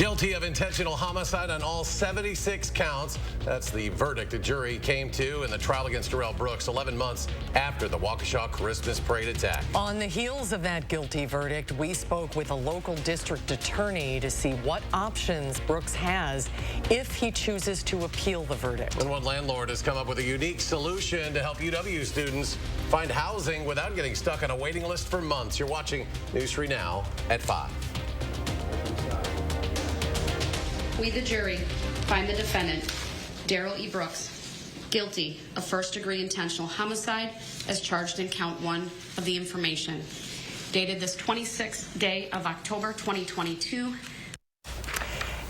Guilty of intentional homicide on all 76 counts. That's the verdict the jury came to in the trial against Darrell Brooks 11 months after the Waukesha Christmas parade attack. On the heels of that guilty verdict, we spoke with a local district attorney to see what options Brooks has if he chooses to appeal the verdict. And one landlord has come up with a unique solution to help UW students find housing without getting stuck on a waiting list for months. You're watching News 3 Now at 5. We, the jury, find the defendant, Darrell E. Brooks, guilty of first-degree intentional homicide as charged in count 1 of the information, dated this 26th day of October 2022.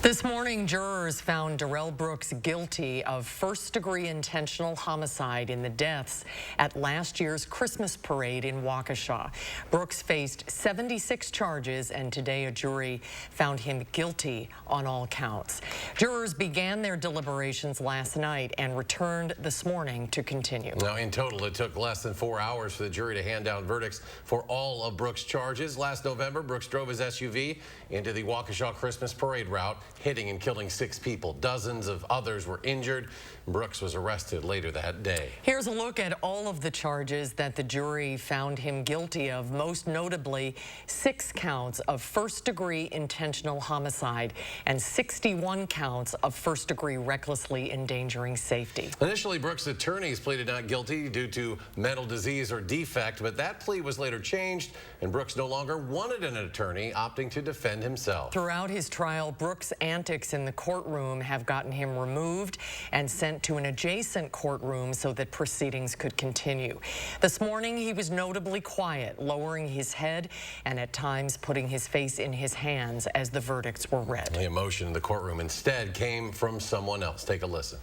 This morning, jurors found Darrell Brooks guilty of first-degree intentional homicide in the deaths at last year's Christmas parade in Waukesha. Brooks faced 76 charges, and today a jury found him guilty on all counts. Jurors began their deliberations last night and returned this morning to continue. Now, in total, it took less than 4 hours for the jury to hand down verdicts for all of Brooks' charges. Last November, Brooks drove his SUV into the Waukesha Christmas parade route, hitting and killing 6 people. Dozens of others were injured. Brooks was arrested later that day. Here's a look at all of the charges that the jury found him guilty of, most notably 6 counts of first-degree intentional homicide and 61 counts of first-degree recklessly endangering safety. Initially, Brooks' attorneys pleaded not guilty due to mental disease or defect, but that plea was later changed, and Brooks no longer wanted an attorney, opting to defend himself. Throughout his trial, Brooks' antics in the courtroom have gotten him removed and sent to an adjacent courtroom so that proceedings could continue. This morning, he was notably quiet, lowering his head and at times putting his face in his hands as the verdicts were read. The emotion in the courtroom instead came from someone else. Take a listen.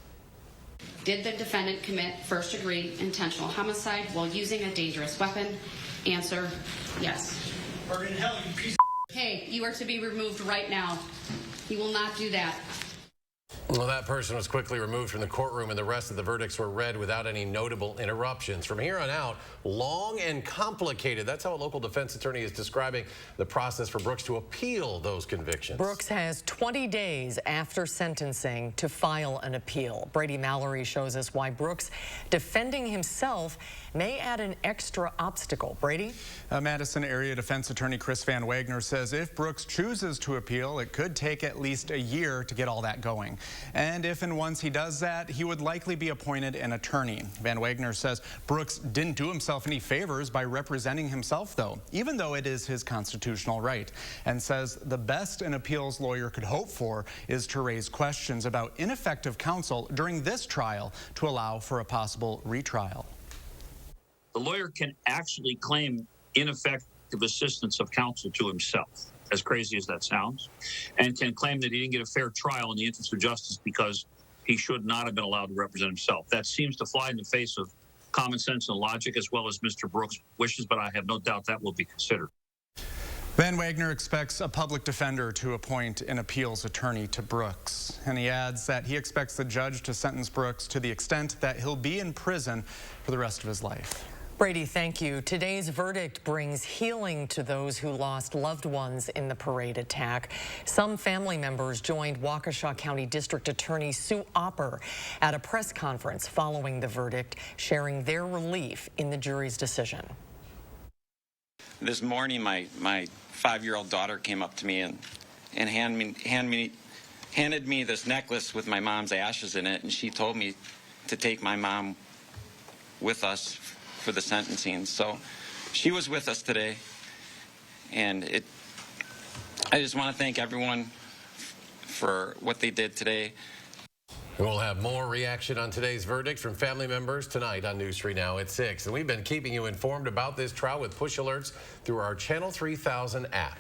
Did the defendant commit first-degree intentional homicide while using a dangerous weapon? Answer, yes. Burn in hell, you piece of... Hey, you are to be removed right now. You will not do that. Well, that person was quickly removed from the courtroom, and the rest of the verdicts were read without any notable interruptions. From here on out, long and complicated. That's how a local defense attorney is describing the process for Brooks to appeal those convictions. Brooks has 20 days after sentencing to file an appeal. Brady Mallory shows us why Brooks defending himself may add an extra obstacle. Brady? Madison area defense attorney Chris Van Wagner says if Brooks chooses to appeal, it could take at least a year to get all that going. And if and once he does that, he would likely be appointed an attorney. Van Wagner says Brooks didn't do himself any favors by representing himself, though, even though it is his constitutional right, and says the best an appeals lawyer could hope for is to raise questions about ineffective counsel during this trial to allow for a possible retrial. The lawyer can actually claim ineffective assistance of counsel to himself, as crazy as that sounds, and can claim that he didn't get a fair trial in the interest of justice because he should not have been allowed to represent himself. That seems to fly in the face of common sense and logic, as well as Mr. Brooks' wishes, but I have no doubt that will be considered. Van Wagner expects a public defender to appoint an appeals attorney to Brooks. And he adds that he expects the judge to sentence Brooks to the extent that he'll be in prison for the rest of his life. Brady, thank you. Today's verdict brings healing to those who lost loved ones in the parade attack. Some family members joined Waukesha County District Attorney Sue Opper at a press conference following the verdict, sharing their relief in the jury's decision. This morning, my 5-year-old daughter came up to me and handed me this necklace with my mom's ashes in it, and she told me to take my mom with us for the sentencing. So she was with us today, and I just want to thank everyone for what they did today. We'll have more reaction on today's verdict from family members tonight on News 3 Now at 6. And we've been keeping you informed about this trial with push alerts through our Channel 3000 app.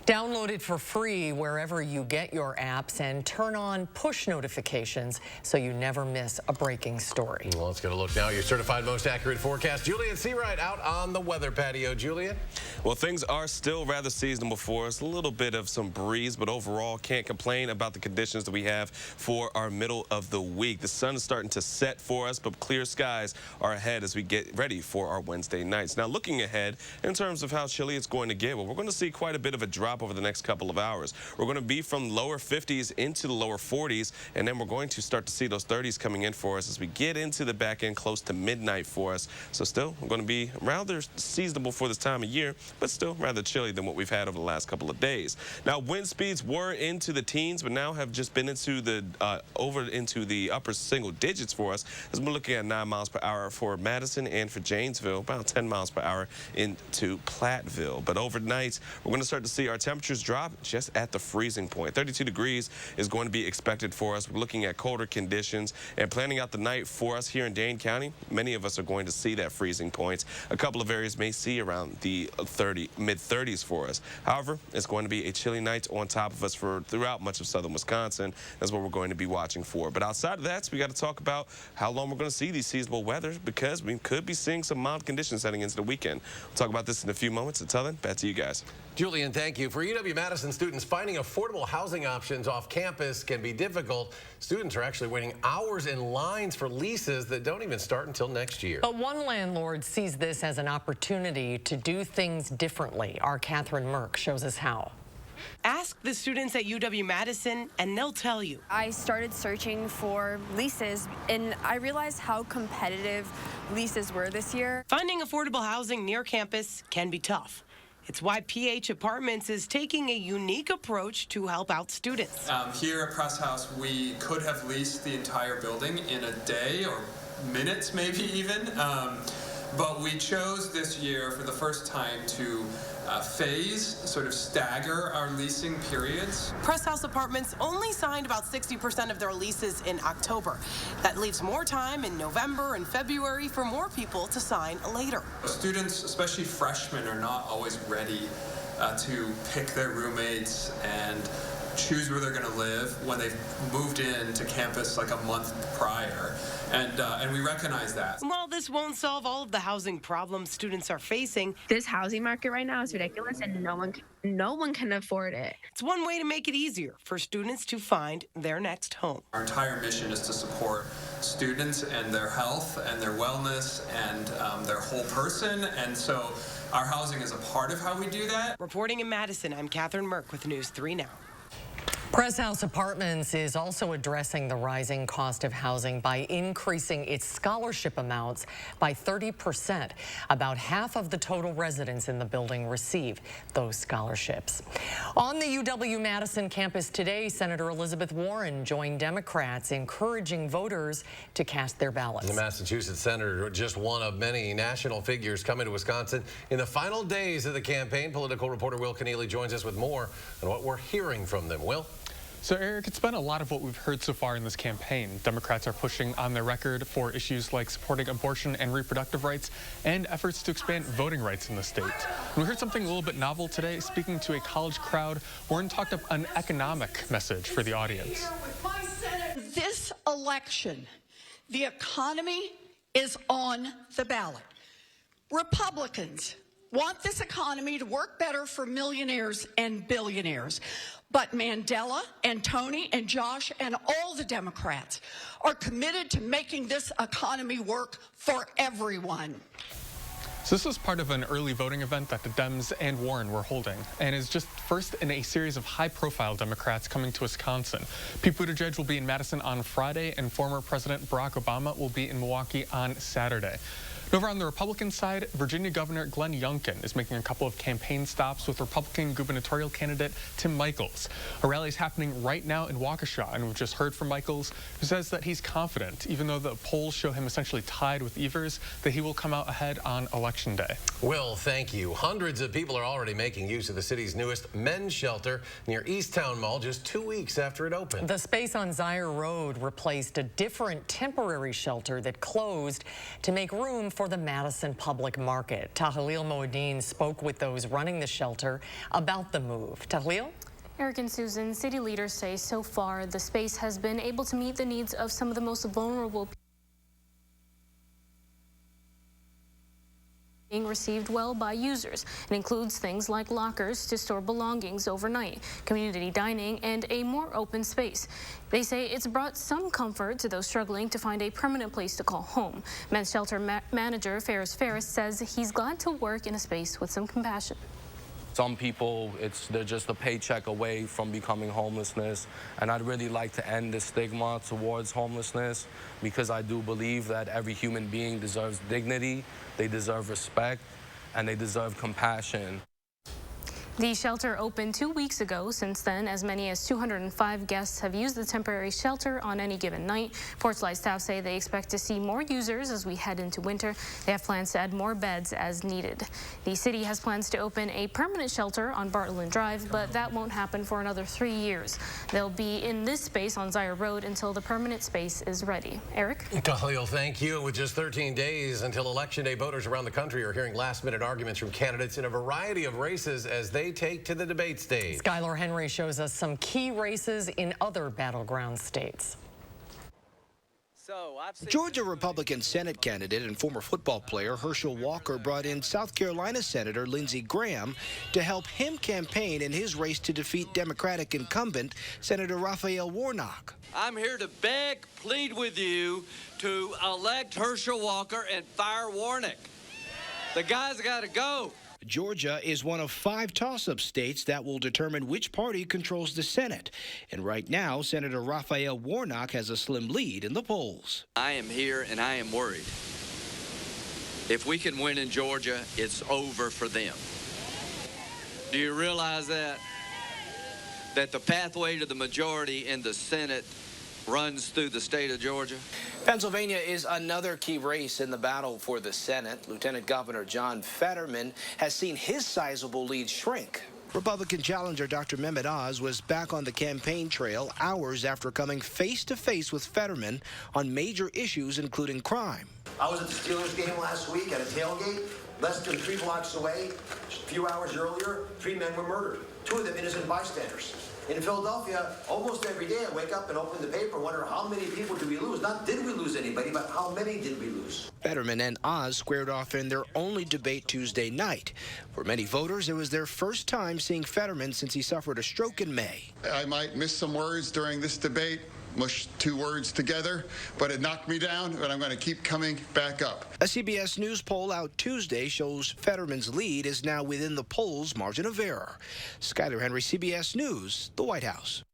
Download it for free wherever you get your apps and turn on push notifications so you never miss a breaking story. Well, let's get a look now. Your certified most accurate forecast. Julian Seawright out on the weather patio. Julian? Well, things are still rather seasonable for us. A little bit of some breeze, but overall can't complain about the conditions that we have for our middle of the week. The sun is starting to set for us, but clear skies are ahead as we get ready for our Wednesday nights. Now, looking ahead in terms of how chilly it's going to get, well, we're going to see quite a bit of a drop drop over the next couple of hours. We're going to be from lower 50s into the lower 40s, and then we're going to start to see those 30s coming in for us as we get into the back end close to midnight for us. So still, we're going to be rather seasonable for this time of year, but still rather chilly than what we've had over the last couple of days. Now, wind speeds were into the teens, but now have just been into the over into the upper single digits for us, as we're looking at 9 miles per hour for Madison and for Janesville, about 10 miles per hour into Platteville. But overnight, we're going to start to see our temperatures drop just at the freezing point. 32 degrees is going to be expected for us. We're looking at colder conditions and planning out the night for us here in Dane County. Many of us are going to see that freezing point. A couple of areas may see around the mid-30s for us. However, it's going to be a chilly night on top of us for throughout much of southern Wisconsin. That's what we're going to be watching for. But outside of that, we got to talk about how long we're going to see these seasonable weather, because we could be seeing some mild conditions heading into the weekend. We'll talk about this in a few moments. Until then, back to you guys. Julian, thank you. For UW-Madison students, finding affordable housing options off campus can be difficult. Students are actually waiting hours in lines for leases that don't even start until next year. But one landlord sees this as an opportunity to do things differently. Our Catherine Merck shows us how. Ask the students at UW-Madison and they'll tell you. I started searching for leases and I realized how competitive leases were this year. Finding affordable housing near campus can be tough. It's why PH Apartments is taking a unique approach to help out students. Here at Press House, we could have leased the entire building in a day or minutes, maybe even. But we chose this year for the first time to sort of stagger our leasing periods. Press House Apartments only signed about 60% of their leases in October. That leaves more time in November and February for more people to sign later. Students, especially freshmen, are not always ready to pick their roommates and choose where they're going to live when they've moved into campus like a month prior. And we recognize that. While this won't solve all of the housing problems students are facing, This housing market right now is ridiculous and no one can afford it. it's one way to make it easier for students to find their next home. Our entire mission is to support students and their health and their wellness and their whole person. And so our housing is a part of how we do that. Reporting in Madison, I'm Catherine Merck with News 3 Now. Press House Apartments is also addressing the rising cost of housing by increasing its scholarship amounts by 30%. About half of the total residents in the building receive those scholarships. On the UW-Madison campus today, Senator Elizabeth Warren joined Democrats encouraging voters to cast their ballots. The Massachusetts senator, just one of many national figures coming to Wisconsin in the final days of the campaign. Political reporter Will Keneally joins us with more on what we're hearing from them. Will? So, Eric, it's been a lot of what we've heard so far in this campaign. Democrats are pushing on their record for issues like supporting abortion and reproductive rights and efforts to expand voting rights in the state. And we heard something a little bit novel today. Speaking to a college crowd, Warren talked up an economic message for the audience. This election, the economy is on the ballot. Republicans want this economy to work better for millionaires and billionaires. But Mandela and Tony and Josh and all the Democrats are committed to making this economy work for everyone. So this was part of an early voting event that the Dems and Warren were holding, and is just first in a series of high-profile Democrats coming to Wisconsin. Pete Buttigieg will be in Madison on Friday, and former President Barack Obama will be in Milwaukee on Saturday. Over on the Republican side, Virginia Governor Glenn Youngkin is making a couple of campaign stops with Republican gubernatorial candidate Tim Michels. A rally is happening right now in Waukesha, and we've just heard from Michels, who says that he's confident, even though the polls show him essentially tied with Evers, that he will come out ahead on Election Day. Will, thank you. Hundreds of people are already making use of the city's newest men's shelter near Easttown Mall just 2 weeks after it opened. The space on Zaire Road replaced a different temporary shelter that closed to make room for the Madison public market. Tahlil Moeddin spoke with those running the shelter about the move. Tahlil? Eric and Susan, city leaders say so far the space has been able to meet the needs of some of the most vulnerable people. Being received well by users. It includes things like lockers to store belongings overnight, community dining, and a more open space. They say it's brought some comfort to those struggling to find a permanent place to call home. Men's shelter manager Ferris says he's glad to work in a space with some compassion. Some people, they're just a paycheck away from becoming homelessness. And I'd really like to end the stigma towards homelessness, because I do believe that every human being deserves dignity, they deserve respect, and they deserve compassion. The shelter opened 2 weeks ago. Since then, as many as 205 guests have used the temporary shelter on any given night. Porchlight staff say they expect to see more users as we head into winter. They have plans to add more beds as needed. The city has plans to open a permanent shelter on Bartland Drive, but that won't happen for another 3 years. They'll be in this space on Zaire Road until the permanent space is ready. Eric? Khalil, thank you. With just 13 days until Election Day, voters around the country are hearing last-minute arguments from candidates in a variety of races as they take to the debate stage. Skylar Henry shows us some key races in other battleground states. Georgia Republican Senate candidate and former football player Herschel Walker brought in South Carolina Senator Lindsey Graham to help him campaign in his race to defeat Democratic incumbent Senator Raphael Warnock. I'm here to beg, plead with you to elect Herschel Walker and fire Warnock. The guy's got to go. Georgia is one of 5 toss-up states that will determine which party controls the Senate. And right now, Senator Raphael Warnock has a slim lead in the polls. I am here and I am worried. If we can win in Georgia, it's over for them. Do you realize that? That the pathway to the majority in the Senate runs through the state of Georgia? Pennsylvania is another key race in the battle for the Senate. Lieutenant Governor John Fetterman has seen his sizable lead shrink. Republican challenger Dr. Mehmet Oz was back on the campaign trail hours after coming face-to-face with Fetterman on major issues including crime. I was at the Steelers game last week at a tailgate. Less than 3 blocks away, a few hours earlier, 3 men were murdered. 2 of them innocent bystanders. In Philadelphia, almost every day I wake up and open the paper and wonder how many people did we lose? Not did we lose anybody, but how many did we lose? Fetterman and Oz squared off in their only debate Tuesday night. For many voters, it was their first time seeing Fetterman since he suffered a stroke in May. I might miss some words during this debate, mush 2 words together, but it knocked me down, and I'm going to keep coming back up. A CBS News poll out Tuesday shows Fetterman's lead is now within the poll's margin of error. Skylar Henry, CBS News, the White House.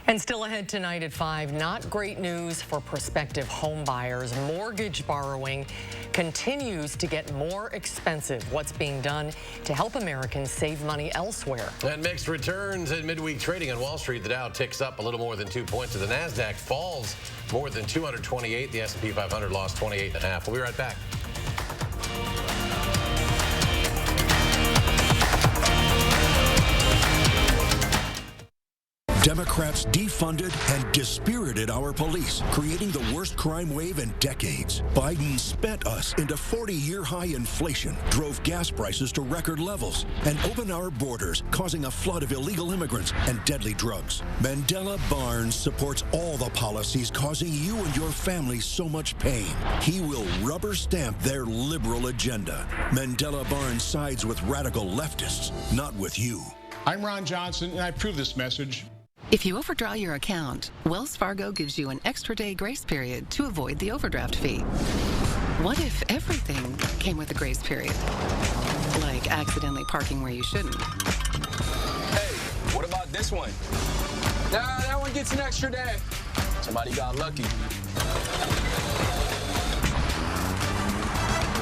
And still ahead tonight at 5, not great news for prospective home buyers. Mortgage borrowing continues to get more expensive. What's being done to help Americans save money elsewhere? And mixed returns in midweek trading on Wall Street. The Dow ticks up a little more than 2 points. The NASDAQ falls more than 228. The S&P 500 lost 28.5. We'll be right back. Democrats defunded and dispirited our police, creating the worst crime wave in decades. Biden spent us into 40-year high inflation, drove gas prices to record levels, and opened our borders, causing a flood of illegal immigrants and deadly drugs. Mandela Barnes supports all the policies causing you and your family so much pain. He will rubber stamp their liberal agenda. Mandela Barnes sides with radical leftists, not with you. I'm Ron Johnson, and I approve this message. If you overdraw your account, Wells Fargo gives you an extra day grace period to avoid the overdraft fee. What if everything came with a grace period? Like accidentally parking where you shouldn't. Hey, what about this one? Nah, that one gets an extra day. Somebody got lucky.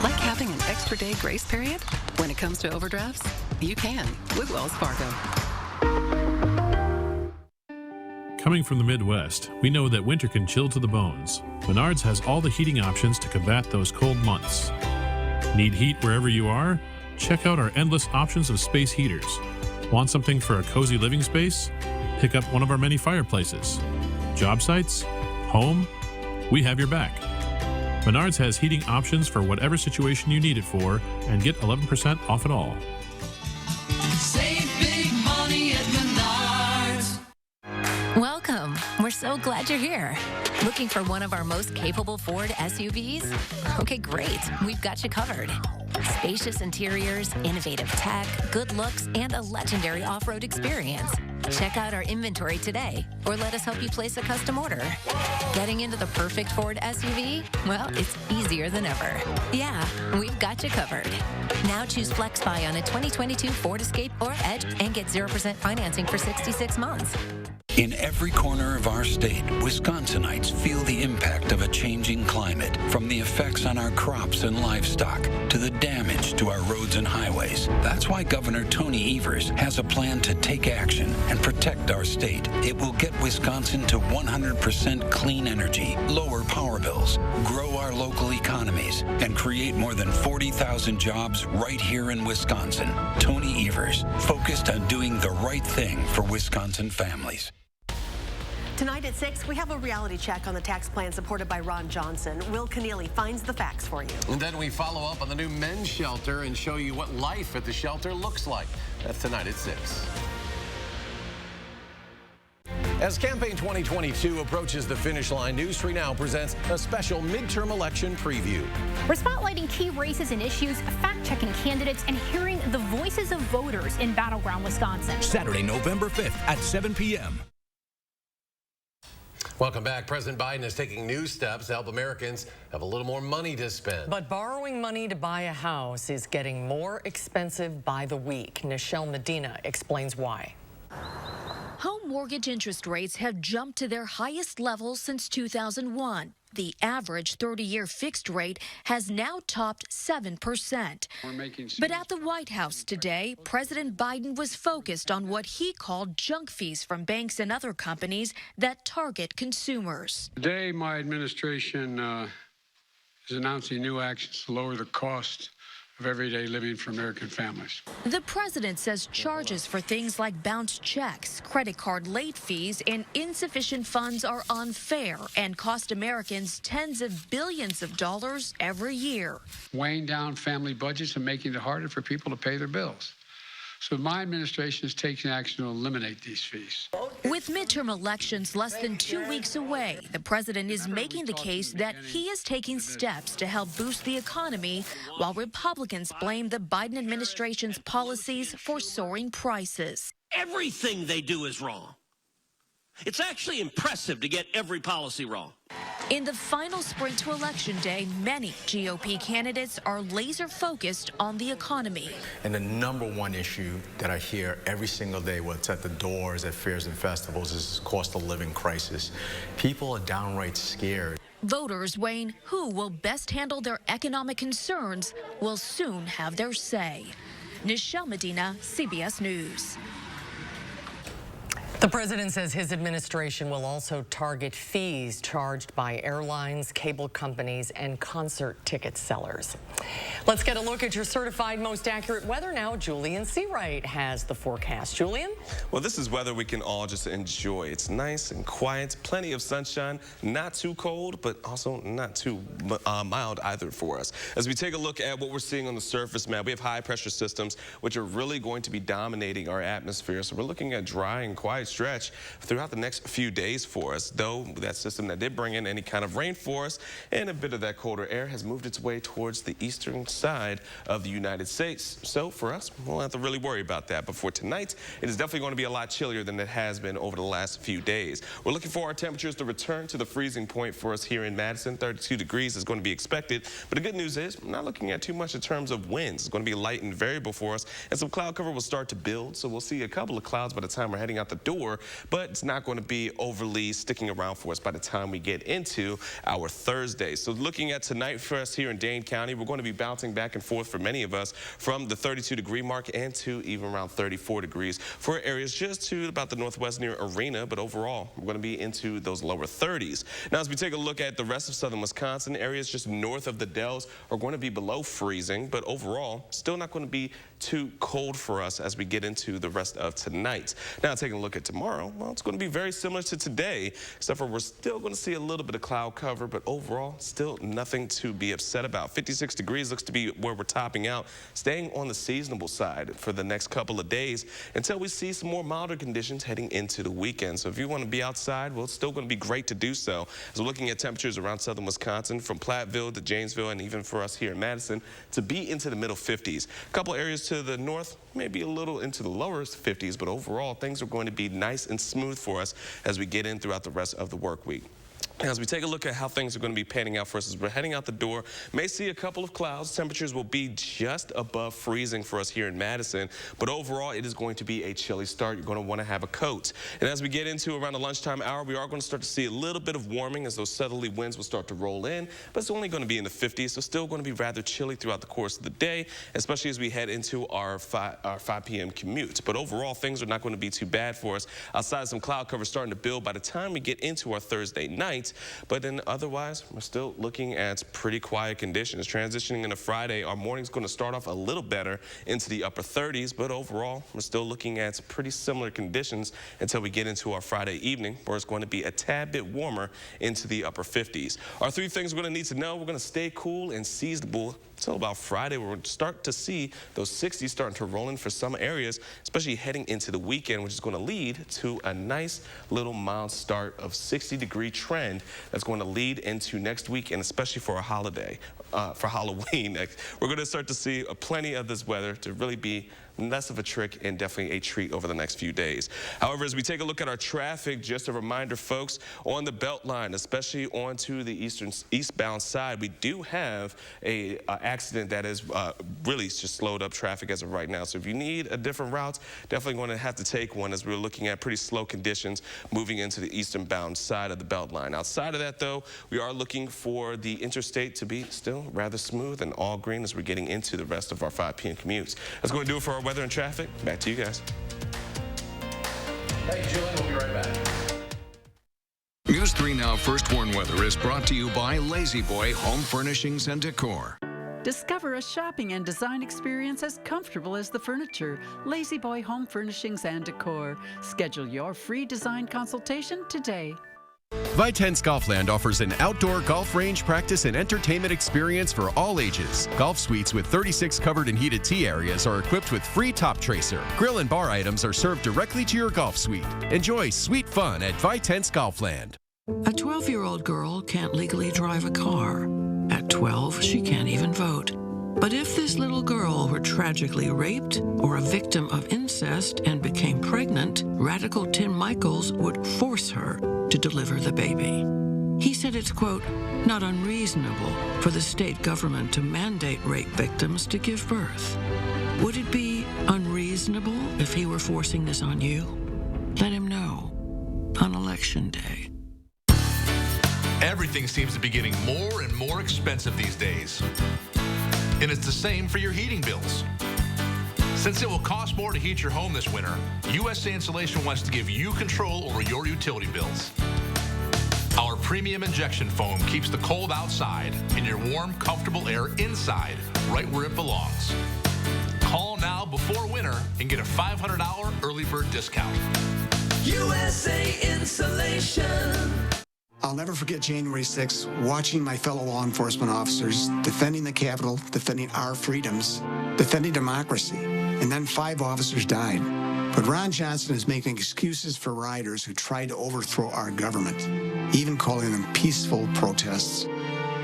Like having an extra day grace period? When it comes to overdrafts, you can with Wells Fargo. Coming from the Midwest, we know that winter can chill to the bones. Menards has all the heating options to combat those cold months. Need heat wherever you are? Check out our endless options of space heaters. Want something for a cozy living space? Pick up one of our many fireplaces. Job sites? Home? We have your back. Menards has heating options for whatever situation you need it for, and get 11% off it all. Save big money at Menards. Welcome. We're so glad you're here. Looking for one of our most capable Ford SUVs? Okay, great. We've got you covered. Spacious interiors, innovative tech, good looks, and a legendary off-road experience. Check out our inventory today or let us help you place a custom order. Getting into the perfect Ford SUV? Well, it's easier than ever. Yeah, we've got you covered. Now choose FlexBuy on a 2022 Ford Escape or Edge and get 0% financing for 66 months. In every corner of our state, Wisconsinites feel the impact of a changing climate, from the effects on our crops and livestock to the damage to our roads and highways. That's why Governor Tony Evers has a plan to take action and protect our state. It will get Wisconsin to 100% clean energy, lower power bills, grow our local economies, and create more than 40,000 jobs right here in Wisconsin. Tony Evers, focused on doing the right thing for Wisconsin families. Tonight at 6, we have a reality check on the tax plan supported by Ron Johnson. Will Keneally finds the facts for you. And then we follow up on the new men's shelter and show you what life at the shelter looks like. That's tonight at 6. As Campaign 2022 approaches the finish line, News 3 Now presents a special midterm election preview. We're spotlighting key races and issues, fact-checking candidates, and hearing the voices of voters in battleground Wisconsin. Saturday, November 5th at 7 p.m. Welcome back. President Biden is taking new steps to help Americans have a little more money to spend. But borrowing money to buy a house is getting more expensive by the week. Nichelle Medina explains why. Home mortgage interest rates have jumped to their highest levels since 2001. The average 30-year fixed rate has now topped 7%. But at the White House today, President Biden was focused on what he called junk fees from banks and other companies that target consumers. Today, my administration is announcing new actions to lower the cost of everyday living for American families. The president says charges for things like bounced checks, credit card late fees, and insufficient funds are unfair and cost Americans tens of billions of dollars every year. Weighing down family budgets and making it harder for people to pay their bills. So my administration is taking action to eliminate these fees. With midterm elections less than 2 weeks away, the president is making the case that he is taking steps to help boost the economy, while Republicans blame the Biden administration's policies for soaring prices. Everything they do is wrong. It's actually impressive to get every policy wrong. In the final sprint to Election Day, many GOP candidates are laser focused on the economy. And the number one issue that I hear every single day, what's at the doors, at fairs and festivals, is the cost of living crisis. People are downright scared. Voters weighing who will best handle their economic concerns will soon have their say. Nichelle Medina, CBS News. The president says his administration will also target fees charged by airlines, cable companies, and concert ticket sellers. Let's get a look at your certified most accurate weather now. Julian Seawright has the forecast. Julian? Well, this is weather we can all just enjoy. It's nice and quiet, plenty of sunshine, not too cold, but also not too mild either for us. As we take a look at what we're seeing on the surface map, we have high pressure systems, which are really going to be dominating our atmosphere. So we're looking at dry and quiet stretch throughout the next few days for us, though that system that did bring in any kind of rain for us and a bit of that colder air has moved its way towards the eastern side of the United States. So for us, we'll have to really worry about that. But for tonight, it is definitely going to be a lot chillier than it has been over the last few days. We're looking for our temperatures to return to the freezing point for us here in Madison. 32 degrees is going to be expected. But the good news is we're not looking at too much in terms of winds. It's going to be light and variable for us, and some cloud cover will start to build. So we'll see a couple of clouds by the time we're heading out the door, but it's not going to be overly sticking around for us by the time we get into our Thursday. So looking at tonight for us here in Dane County, we're going to be bouncing back and forth for many of us from the 32-degree mark and to even around 34 degrees for areas just to about the northwest near Arena, but overall we're going to be into those lower 30s. Now as we take a look at the rest of southern Wisconsin, areas just north of the Dells are going to be below freezing, but overall still not going to be too cold for us as we get into the rest of tonight. Now taking a look at tomorrow, well, it's going to be very similar to today, except for we're still going to see a little bit of cloud cover, but overall still nothing to be upset about. 56 degrees looks to be where we're topping out, staying on the seasonable side for the next couple of days until we see some more milder conditions heading into the weekend. So if you want to be outside, well, it's still going to be great to do so. As we're looking at temperatures around southern Wisconsin, from Platteville to Janesville, and even for us here in Madison, to be into the middle 50s. A couple areas to the north, maybe a little into the lower 50s, but overall, things are going to be nice and smooth for us as we get in throughout the rest of the work week. As we take a look at how things are going to be panning out for us as we're heading out the door, may see a couple of clouds. Temperatures will be just above freezing for us here in Madison, but overall it is going to be a chilly start. You're going to want to have a coat. And as we get into around the lunchtime hour, we are going to start to see a little bit of warming as those southerly winds will start to roll in, but it's only going to be in the 50s, so still going to be rather chilly throughout the course of the day, especially as we head into our 5 p.m. commute. But overall, things are not going to be too bad for us. Outside, some cloud cover starting to build by the time we get into our Thursday night. But then otherwise, we're still looking at pretty quiet conditions. Transitioning into Friday, our morning's going to start off a little better into the upper 30s, but overall, we're still looking at pretty similar conditions until we get into our Friday evening, where it's going to be a tad bit warmer into the upper 50s. Our 3 things we're going to need to know: we're going to stay cool and seasonable until about Friday. We're going to start to see those 60s starting to roll in for some areas, especially heading into the weekend, which is going to lead to a nice little mild start of 60-degree trend that's going to lead into next week, and especially for a holiday, for Halloween. We're going to start to see plenty of this weather to really be less of a trick and definitely a treat over the next few days. However, as we take a look at our traffic, just a reminder, folks, on the Beltline, especially onto the eastbound side, we do have a accident that is really just slowed up traffic as of right now. So if you need a different route, definitely going to have to take one, as we're looking at pretty slow conditions moving into the eastbound side of the Beltline. Outside of that, though, we are looking for the interstate to be still rather smooth and all green as we're getting into the rest of our 5 p.m. commutes. That's going to do it for our weather and traffic. Back to you guys. Hey, Julian, we'll be right back. News 3 Now First Warn Weather is brought to you by Lazy Boy Home Furnishings and Decor. Discover a shopping and design experience as comfortable as the furniture. Lazy Boy Home Furnishings and Decor. Schedule your free design consultation today. Vitense Golfland offers an outdoor golf range practice and entertainment experience for all ages. Golf suites with 36 covered and heated tee areas are equipped with free top tracer. Grill and bar items are served directly to your golf suite. Enjoy sweet fun at Vitense Golfland. A 12-year-old girl can't legally drive a car. At 12, she can't even vote. But if this little girl were tragically raped or a victim of incest and became pregnant, Radical Tim Michaels would force her to deliver the baby. He said it's, quote, not unreasonable for the state government to mandate rape victims to give birth. Would it be unreasonable if he were forcing this on you? Let him know on Election Day. Everything seems to be getting more and more expensive these days. And it's the same for your heating bills. Since it will cost more to heat your home this winter, USA Insulation wants to give you control over your utility bills. Our premium injection foam keeps the cold outside and your warm, comfortable air inside, right where it belongs. Call now before winter and get a $500 early bird discount. USA Insulation. I'll never forget January 6th, watching my fellow law enforcement officers defending the Capitol, defending our freedoms, defending democracy, and then 5 officers died. But Ron Johnson is making excuses for rioters who tried to overthrow our government, even calling them peaceful protests.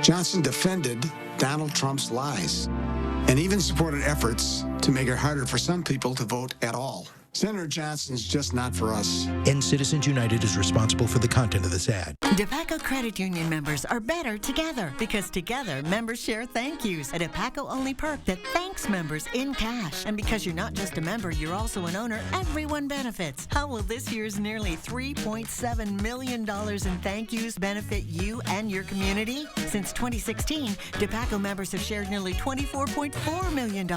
Johnson defended Donald Trump's lies and even supported efforts to make it harder for some people to vote at all. Senator Johnson's just not for us. And Citizens United is responsible for the content of this ad. DePaco Credit Union members are better together because together members share thank yous, a DePaco-only perk that thanks members in cash. And because you're not just a member, you're also an owner, everyone benefits. How will this year's nearly $3.7 million in thank yous benefit you and your community? Since 2016, DePaco members have shared nearly $24.4 million.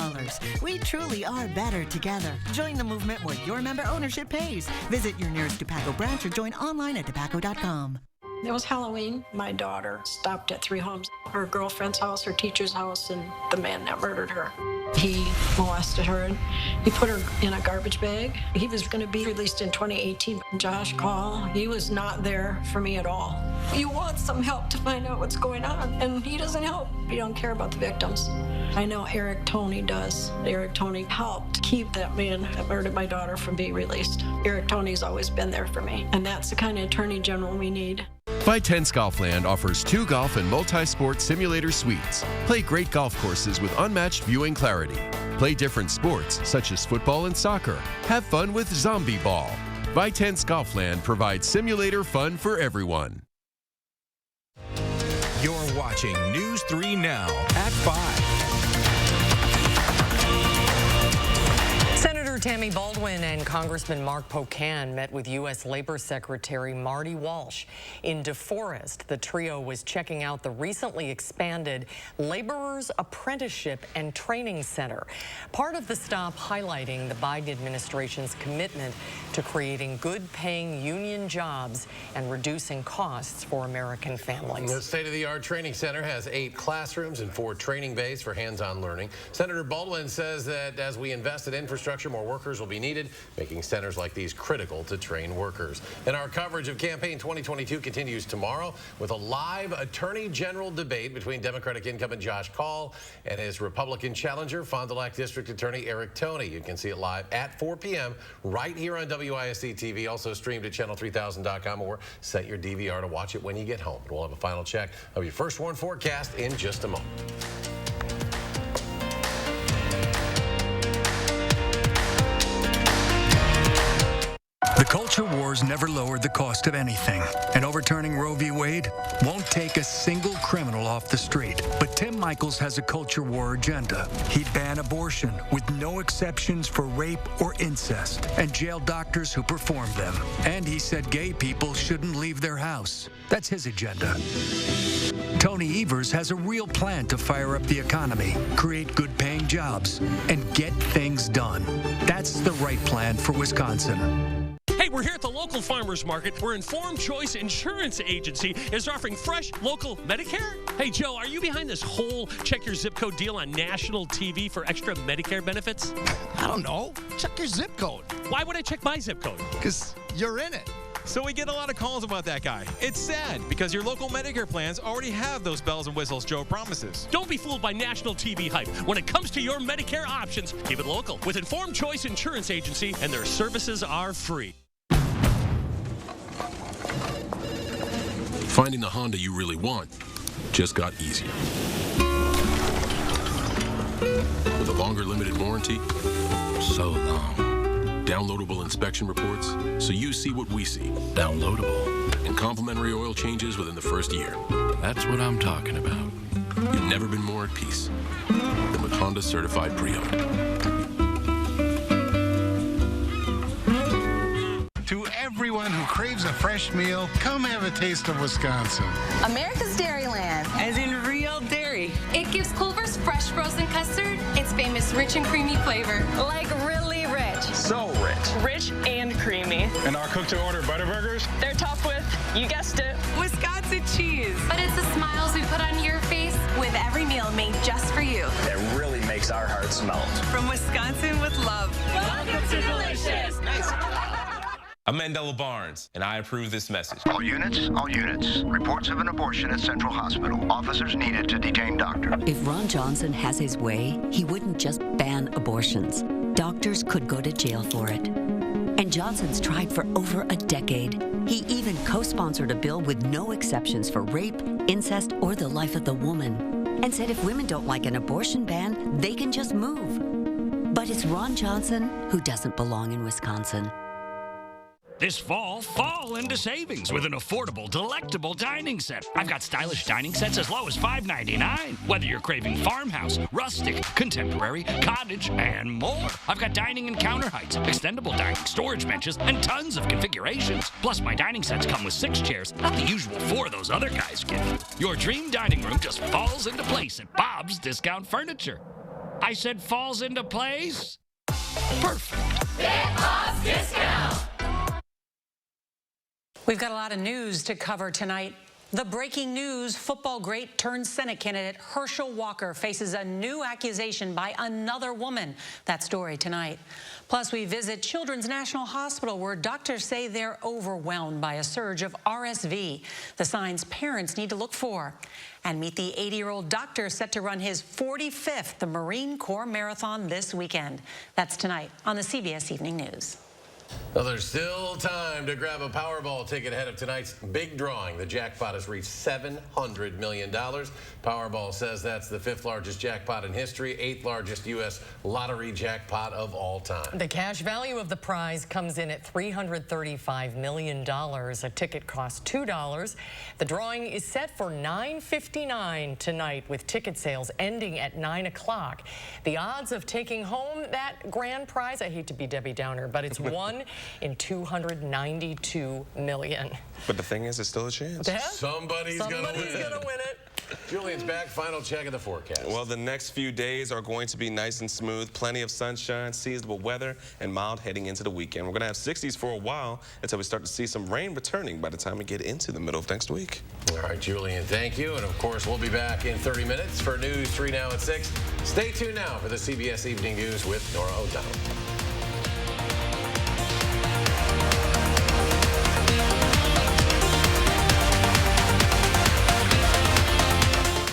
We truly are better together. Join the movement where your member ownership pays. Visit your nearest DePaco branch or join online at depaco.com. It was Halloween. My daughter stopped at 3 homes, her girlfriend's house, her teacher's house, and the man that murdered her. He molested her and he put her in a garbage bag. He was going to be released in 2018. Josh Call, he was not there for me at all. You want some help to find out what's going on, and he doesn't help. He don't care about the victims. I know Eric Toney does. Eric Toney helped keep that man that murdered my daughter from being released. Eric Toney's always been there for me, and that's the kind of attorney general we need. Vitense Golfland offers 2 golf and multi-sport simulator suites. Play great golf courses with unmatched viewing clarity. Play different sports, such as football and soccer. Have fun with Zombie Ball. Vitense Golfland provides simulator fun for everyone. You're watching News 3 Now at 5. Senator Tammy Baldwin and Congressman Mark Pocan met with U.S. Labor Secretary Marty Walsh in DeForest. The trio was checking out the recently expanded Laborers Apprenticeship and Training Center. Part of the stop highlighting the Biden administration's commitment to creating good-paying union jobs and reducing costs for American families. The state-of-the-art training center has 8 classrooms and 4 training bays for hands-on learning. Senator Baldwin says that as we invest in infrastructure, more workers will be needed, making centers like these critical to train workers. And our coverage of Campaign 2022 continues tomorrow with a live Attorney General debate between Democratic incumbent Josh Kaul and his Republican challenger, Fond du Lac District Attorney Eric Toney. You can see it live at 4 p.m. right here on WISC-TV, also streamed at channel3000.com, or set your DVR to watch it when you get home. We'll have a final check of your first warn forecast in just a moment. The culture wars never lowered the cost of anything, and overturning Roe v. Wade won't take a single criminal off the street. But Tim Michaels has a culture war agenda. He'd ban abortion with no exceptions for rape or incest, and jail doctors who perform them. And he said gay people shouldn't leave their house. That's his agenda. Tony Evers has a real plan to fire up the economy, create good-paying jobs, and get things done. That's the right plan for Wisconsin. Hey, we're here at the local farmers market where Informed Choice Insurance Agency is offering fresh local Medicare. Hey, Joe, are you behind this whole check your zip code deal on national TV for extra Medicare benefits? I don't know. Check your zip code. Why would I check my zip code? Because you're in it. So we get a lot of calls about that guy. It's sad because your local Medicare plans already have those bells and whistles Joe promises. Don't be fooled by national TV hype. When it comes to your Medicare options, keep it local with Informed Choice Insurance Agency, and their services are free. Finding the Honda you really want just got easier. With a longer limited warranty, so long. Downloadable inspection reports, so you see what we see. Downloadable. And complimentary oil changes within the first year. That's what I'm talking about. You've never been more at peace than with Honda Certified Pre-Owned. To everyone who craves a fresh meal, come have a taste of Wisconsin. America's Dairyland. As in real dairy. It gives Culver's fresh frozen custard its famous rich and creamy flavor. Like really rich. So rich. Rich and creamy. And our cook-to-order Butterburgers? They're topped with, you guessed it, Wisconsin cheese. But it's the smiles we put on your face with every meal made just for you. That really makes our hearts melt. From Wisconsin with love. Welcome to Delicious. I'm Mandela Barnes, and I approve this message. All units, all units. Reports of an abortion at Central Hospital. Officers needed to detain doctor. If Ron Johnson has his way, he wouldn't just ban abortions. Doctors could go to jail for it. And Johnson's tried for over a decade. He even co-sponsored a bill with no exceptions for rape, incest, or the life of the woman. And said if women don't like an abortion ban, they can just move. But it's Ron Johnson who doesn't belong in Wisconsin. This fall into savings with an affordable, delectable dining set. I've got stylish dining sets as low as $5.99. Whether you're craving farmhouse, rustic, contemporary, cottage, and more. I've got dining and counter heights, extendable dining, storage benches, and tons of configurations. Plus, my dining sets come with 6 chairs, not the usual 4 those other guys give. Your dream dining room just falls into place at Bob's Discount Furniture. I said falls into place? Perfect. Get Bob's Discount. We've got a lot of news to cover tonight. The breaking news, football great turned Senate candidate Herschel Walker faces a new accusation by another woman. That story tonight. Plus, we visit Children's National Hospital, where doctors say they're overwhelmed by a surge of RSV, the signs parents need to look for. And meet the 80-year-old doctor set to run his 45th Marine Corps Marathon this weekend. That's tonight on the CBS Evening News. Well, there's still time to grab a Powerball ticket ahead of tonight's big drawing. The jackpot has reached $700 million. Powerball says that's the 5th largest jackpot in history, 8th largest U.S. lottery jackpot of all time. The cash value of the prize comes in at $335 million. A ticket costs $2. The drawing is set for $9:59 tonight, with ticket sales ending at 9 o'clock. The odds of taking home that grand prize, I hate to be Debbie Downer, but it's 1 in 292 million. But the thing is, it's still a chance. Yeah. Somebody's gonna win it. Julian's back. Final check of the forecast. Well, the next few days are going to be nice and smooth. Plenty of sunshine, seasonable weather, and mild heading into the weekend. We're going to have 60s for a while until we start to see some rain returning by the time we get into the middle of next week. All right, Julian, thank you. And, of course, we'll be back in 30 minutes for News 3 Now at 6. Stay tuned now for the CBS Evening News with Nora O'Donnell.